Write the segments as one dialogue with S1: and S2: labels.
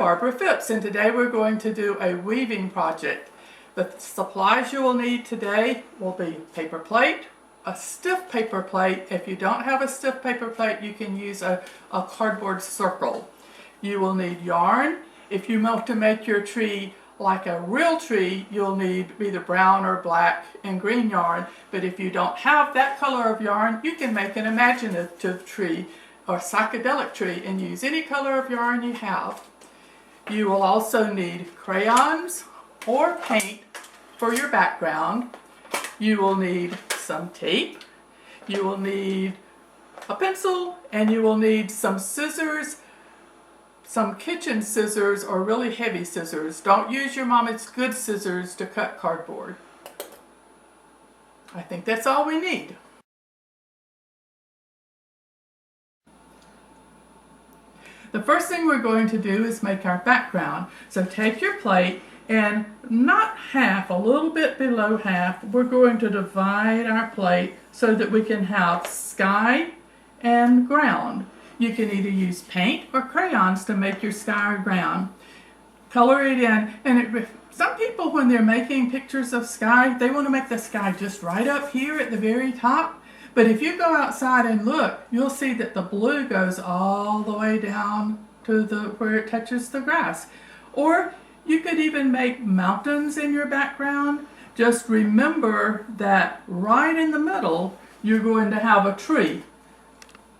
S1: Barbara Phipps, and today we're going to do a weaving project. The supplies you will need today will be paper plate, a stiff paper plate. If you don't have a stiff paper plate, you can use a cardboard circle. You will need yarn. If you want to make your tree like a real tree, you'll need either brown or black and green yarn. But if you don't have that color of yarn, you can make an imaginative tree or psychedelic tree and use any color of yarn you have. You will also need crayons or paint for your background. You will need some tape. You will need a pencil, and you will need some scissors, some kitchen scissors or really heavy scissors. Don't use your mama's good scissors to cut cardboard. I think that's all we need. The first thing we're going to do is make our background. So take your plate and not half, a little bit below half, we're going to divide our plate so that we can have sky and ground. You can either use paint or crayons to make your sky or ground. Color it in, and some people, when they're making pictures of sky, they want to make the sky just right up here at the very top. But if you go outside and look, you'll see that the blue goes all the way down to where it touches the grass. Or you could even make mountains in your background. Just remember that right in the middle, you're going to have a tree.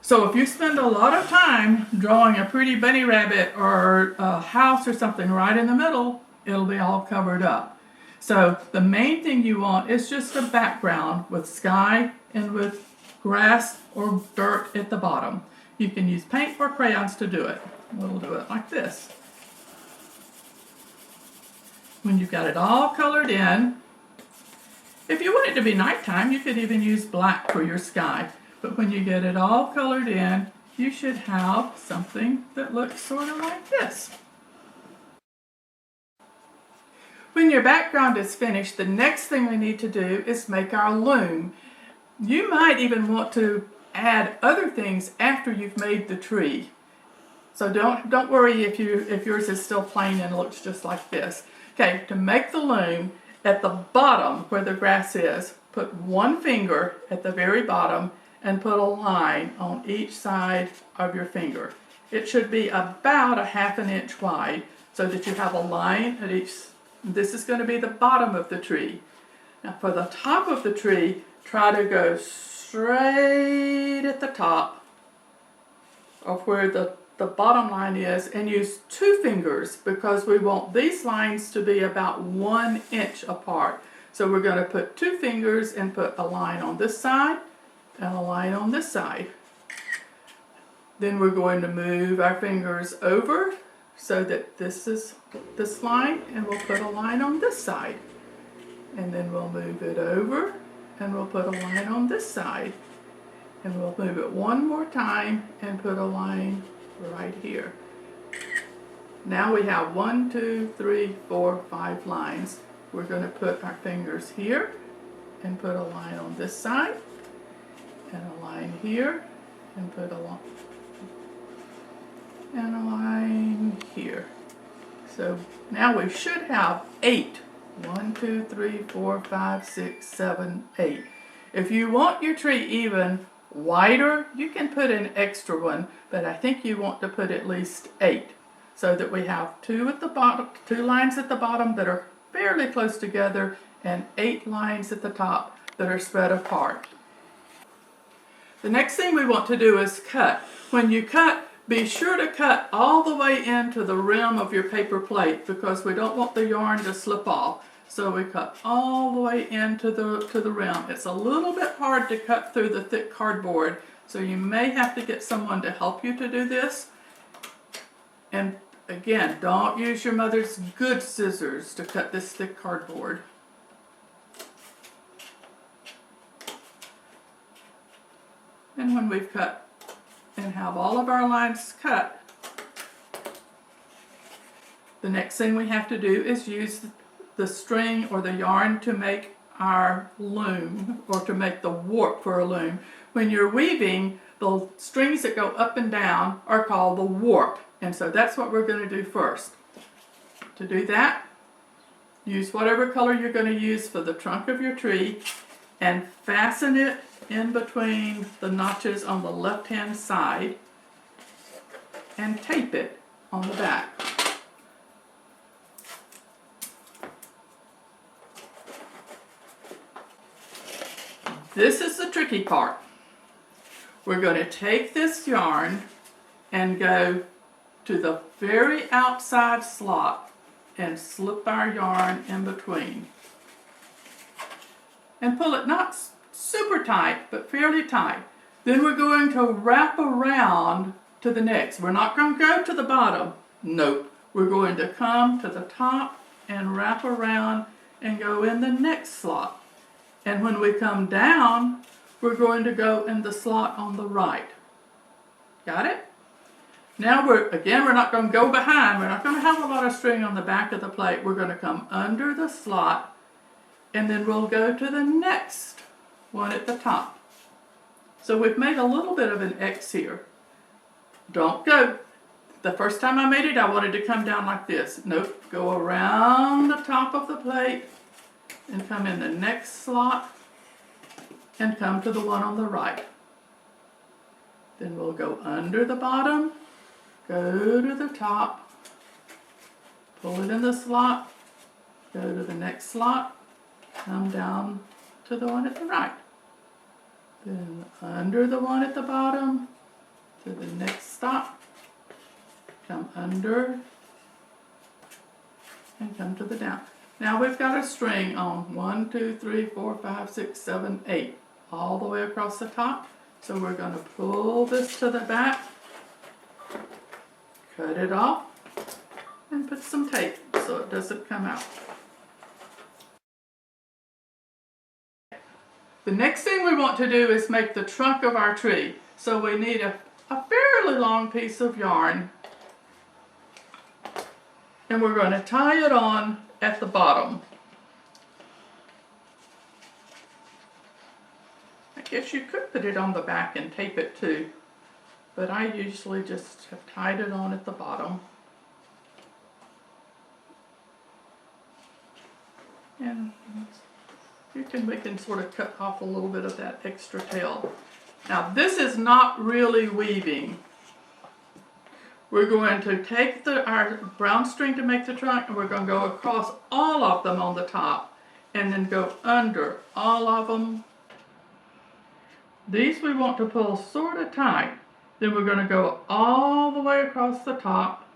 S1: So if you spend a lot of time drawing a pretty bunny rabbit or a house or something right in the middle, it'll be all covered up. So the main thing you want is just a background with sky and with grass or dirt at the bottom. You can use paint or crayons to do it. We'll do it like this. When you've got it all colored in, if you want it to be nighttime, you could even use black for your sky. But when you get it all colored in, you should have something that looks sort of like this. When your background is finished, the next thing we need to do is make our loom. You might even want to add other things after you've made the tree. So don't worry if yours is still plain and looks just like this. Okay, to make the loom, at the bottom where the grass is, put one finger at the very bottom and put a line on each side of your finger. It should be about 1/2 inch wide so that you have a line at each. This is going to be the bottom of the tree. Now for the top of the tree, try to go straight at the top of where the bottom line is, and use 2 fingers because we want these lines to be about 1 inch apart. So we're going to put 2 fingers and put a line on this side and a line on this side. Then we're going to move our fingers over so that this is this line, and we'll put a line on this side. And then we'll move it over and we'll put a line on this side. And we'll move it one more time and put a line right here. Now we have 1, 2, 3, 4, 5 lines. We're going to put our fingers here and put a line on this side and a line here and put a line and a line here. So now we should have 8. 1, 2, 3, 4, 5, 6, 7, 8. If you want your tree even wider, you can put an extra one, but I think you want to put at least 8 so that we have 2 at the bottom, 2 lines at the bottom that are fairly close together, and 8 lines at the top that are spread apart. The next thing we want to do is cut. When you cut, be sure to cut all the way into the rim of your paper plate because we don't want the yarn to slip off. So we cut all the way into the rim. It's a little bit hard to cut through the thick cardboard, so you may have to get someone to help you to do this. And again, don't use your mother's good scissors to cut this thick cardboard. And when we've cut and have all of our lines cut, the next thing we have to do is use the string or the yarn to make our loom, or to make the warp for a loom. When you're weaving, the strings that go up and down are called the warp, And so that's what we're going to do first. To do that, use whatever color you're going to use for the trunk of your tree and fasten it in between the notches on the left-hand side and tape it on the back. This is the tricky part. We're going to take this yarn and go to the very outside slot and slip our yarn in between. And pull it not super tight, but fairly tight. Then we're going to wrap around to the next. We're not going to go to the bottom. Nope. We're going to come to the top and wrap around and go in the next slot. And when we come down, we're going to go in the slot on the right. Got it? Now we're not going to go behind. We're not going to have a lot of string on the back of the plate. We're going to come under the slot, and then we'll go to the next one at the top. So we've made a little bit of an X here. Don't go. The first time I made it, I wanted to come down like this. Nope. Go around the top of the plate and come in the next slot and come to the one on the right. Then we'll go under the bottom, go to the top, pull it in the slot, go to the next slot, come down to the one at the right. Then under the one at the bottom, to the next stop, come under, and come to the down. Now we've got a string on 1, 2, 3, 4, 5, 6, 7, 8, all the way across the top. So we're going to pull this to the back, cut it off, and put some tape so it doesn't come out. The next thing we want to do is make the trunk of our tree. So we need a fairly long piece of yarn, and we're going to tie it on at the bottom. I guess you could put it on the back and tape it too, but I usually just have tied it on at the bottom. And we can sort of cut off a little bit of that extra tail. Now this is not really weaving. We're going to take our brown string to make the trunk, and we're going to go across all of them on the top and then go under all of them. These we want to pull sort of tight. Then we're going to go all the way across the top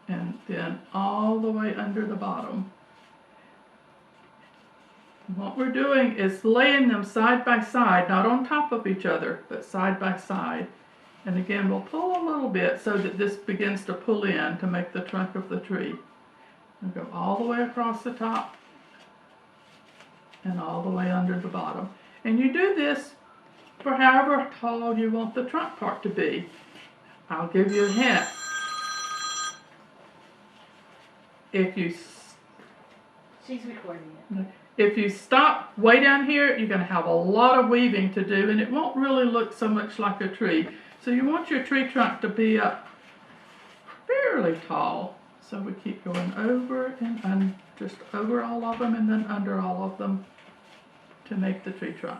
S1: and then all the way under the bottom. What we're doing is laying them side by side, not on top of each other, but side by side. And again, we'll pull a little bit so that this begins to pull in to make the trunk of the tree. And go all the way across the top and all the way under the bottom. And you do this for however tall you want the trunk part to be. I'll give you a hint.
S2: She's recording it.
S1: If you stop way down here, you're going to have a lot of weaving to do, and it won't really look so much like a tree. So you want your tree trunk to be up fairly tall. So we keep going over and just over all of them and then under all of them to make the tree trunk.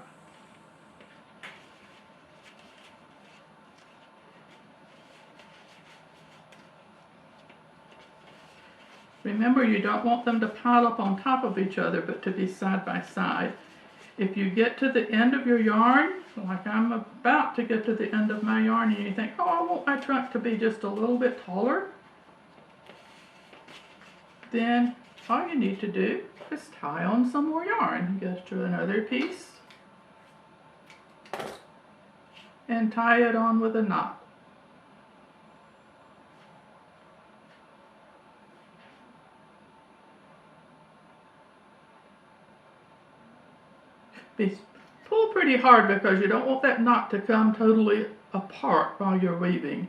S1: Remember, you don't want them to pile up on top of each other, but to be side by side. If you get to the end of your yarn, like I'm about to get to the end of my yarn, and you think, oh, I want my trunk to be just a little bit taller, then all you need to do is tie on some more yarn. Go to another piece and tie it on with a knot. Pull pretty hard because you don't want that knot to come totally apart while you're weaving.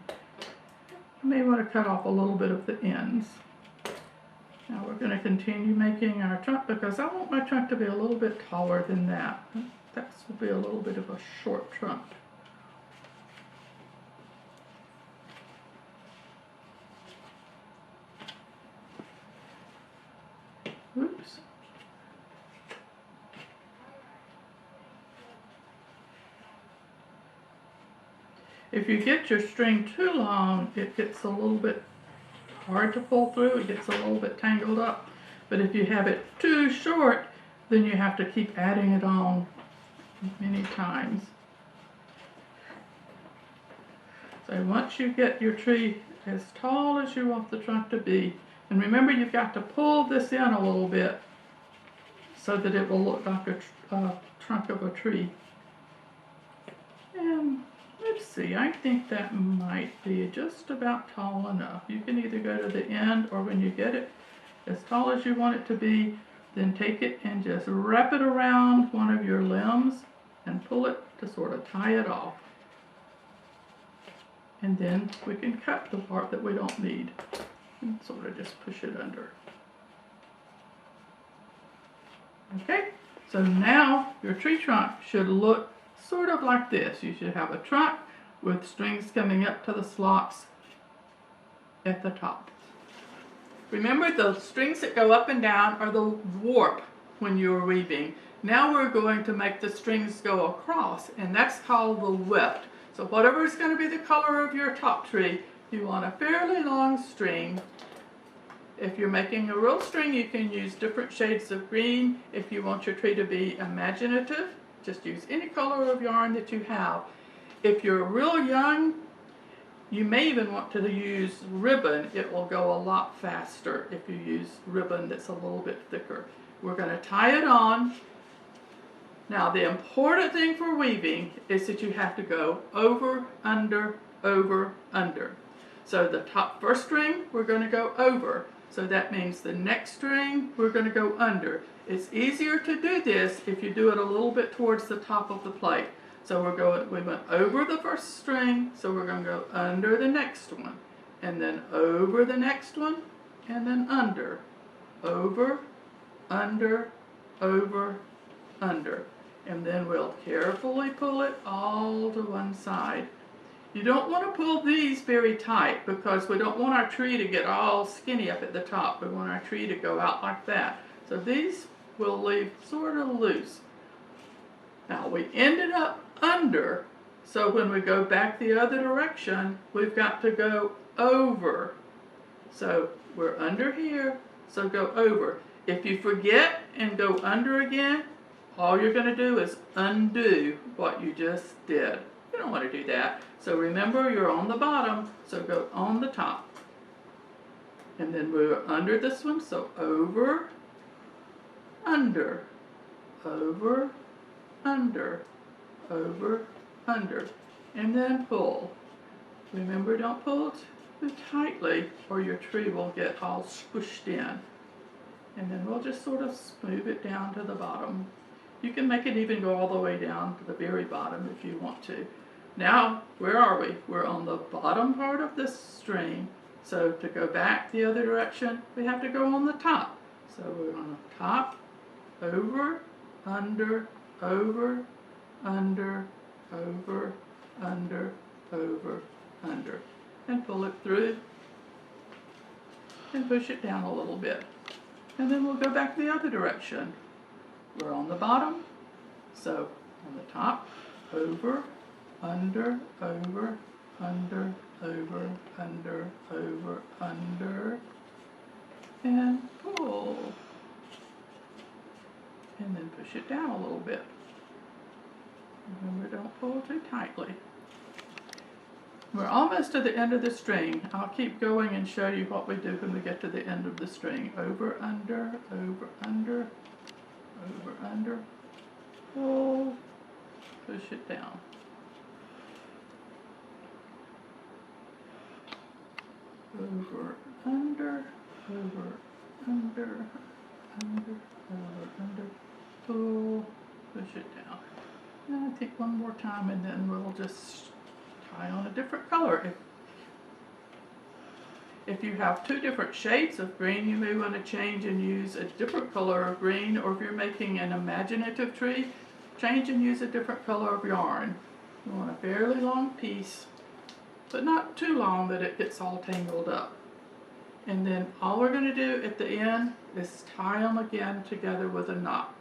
S1: You may want to cut off a little bit of the ends. Now we're going to continue making our trunk because I want my trunk to be a little bit taller than that. That will be a little bit of a short trunk. If you get your string too long, it gets a little bit hard to pull through. It gets a little bit tangled up. But if you have it too short, then you have to keep adding it on many times. So once you get your tree as tall as you want the trunk to be, and remember you've got to pull this in a little bit so that it will look like a trunk of a tree. And let's see, I think that might be just about tall enough. You can either go to the end, or when you get it as tall as you want it to be, then take it and just wrap it around one of your limbs and pull it to sort of tie it off. And then we can cut the part that we don't need and sort of just push it under. Okay, so now your tree trunk should look sort of like this. You should have a trunk with strings coming up to the slots at the top. Remember, the strings that go up and down are the warp when you're weaving. Now we're going to make the strings go across, and that's called the weft. So whatever is going to be the color of your top tree, you want a fairly long string. If you're making a real string, you can use different shades of green. If you want your tree to be imaginative, just use any color of yarn that you have. If you're real young, you may even want to use ribbon. It will go a lot faster if you use ribbon that's a little bit thicker. We're going to tie it on. Now the important thing for weaving is that you have to go over, under, over, under. So the first string we're going to go over. So that means the next string we're going to go under. It's easier to do this if you do it a little bit towards the top of the plate. So we went over the first string, so we're going to go under the next one, and then over the next one, and then under, over, under, over, under. And then we'll carefully pull it all to one side. You don't want to pull these very tight because we don't want our tree to get all skinny up at the top. We want our tree to go out like that. So these we'll leave sort of loose. Now we ended up under, so when we go back the other direction, we've got to go over. So we're under here, so go over. If you forget and go under again, all you're going to do is undo what you just did. You don't want to do that. So remember, you're on the bottom, so go on the top. And then we're under this one, so over, under, over, under, over, under, and then pull. Remember, don't pull too tightly or your tree will get all squished in. And then we'll just sort of smooth it down to the bottom. You can make it even go all the way down to the very bottom if you want to. Now, where are we? We're on the bottom part of this string. So to go back the other direction, we have to go on the top. So we're on the top, over, under, over, under, over, under, over, under. And pull it through and push it down a little bit. And then we'll go back the other direction. We're on the bottom, so on the top, over, under, over, under, over, under, over, under, and pull. And then push it down a little bit. Remember, don't pull too tightly. We're almost to the end of the string. I'll keep going and show you what we do when we get to the end of the string. Over, under, over, under, over, under, pull, push it down. Over, under, over, under, under, over, under, pull, push it down. And I think one more time and then we'll just tie on a different color. If you have two different shades of green, you may want to change and use a different color of green, or if you're making an imaginative tree, change and use a different color of yarn. You want a fairly long piece, but not too long that it gets all tangled up. And then all we're going to do at the end is tie them again together with a knot.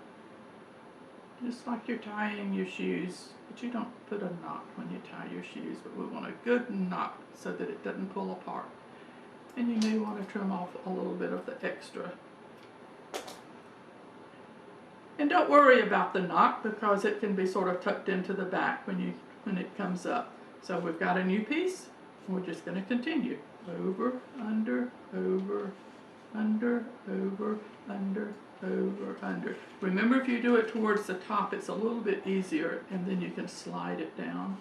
S1: just like you're tying your shoes, but you don't put a knot when you tie your shoes, but we want a good knot so that it doesn't pull apart. And you may want to trim off a little bit of the extra. And don't worry about the knot because it can be sort of tucked into the back when it comes up. So we've got a new piece, and we're just going to continue. Over, under, over, under, over, under, over, under. Remember, if you do it towards the top, it's a little bit easier, and then you can slide it down.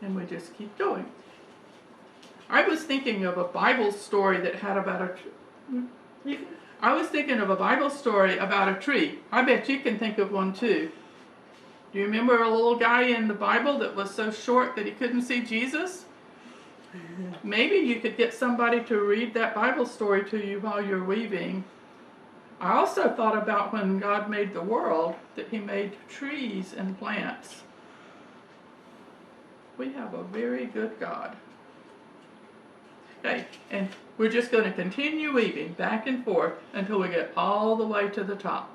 S1: And we just keep going. I was thinking of a Bible story that had about a tree. I bet you can think of one too. Do you remember a little guy in the Bible that was so short that he couldn't see Jesus? Maybe you could get somebody to read that Bible story to you while you're weaving. I also thought about when God made the world, that he made trees and plants. We have a very good God. Okay, and we're just going to continue weaving back and forth until we get all the way to the top.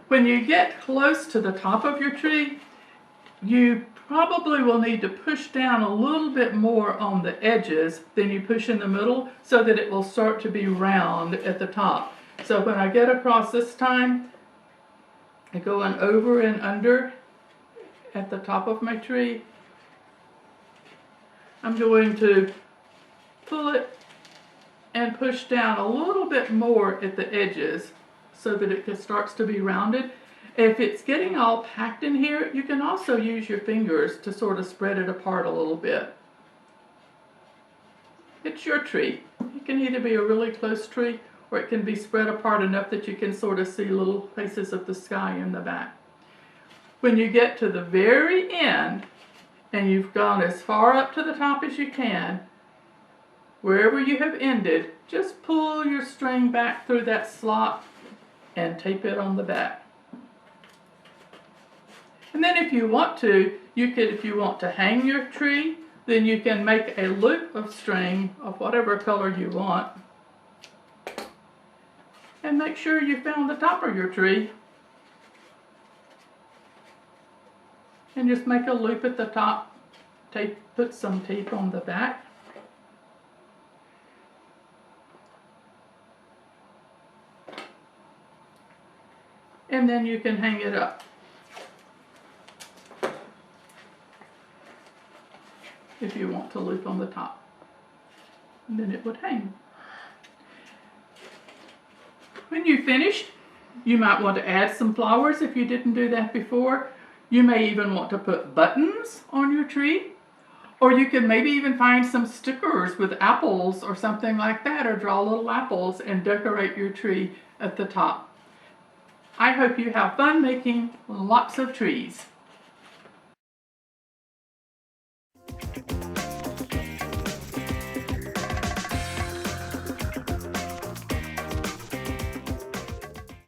S1: When you get close to the top of your tree, you probably will need to push down a little bit more on the edges than you push in the middle so that it will start to be round at the top. So when I get across this time, I go on over and under at the top of my tree. I'm going to pull it and push down a little bit more at the edges so that it starts to be rounded. If it's getting all packed in here, you can also use your fingers to sort of spread it apart a little bit. It's your tree. It can either be a really close tree or it can be spread apart enough that you can sort of see little places of the sky in the back. When you get to the very end and you've gone as far up to the top as you can, wherever you have ended, just pull your string back through that slot and tape it on the back. And then if you want to, if you want to hang your tree, then you can make a loop of string of whatever color you want. And make sure you found the top of your tree. And just make a loop at the top. Put some tape on the back. And then you can hang it up. If you want to loop on the top. And then it would hang. When you finished, you might want to add some flowers if you didn't do that before. You may even want to put buttons on your tree. Or you can maybe even find some stickers with apples or something like that, or draw little apples and decorate your tree at the top. I hope you have fun making lots of trees.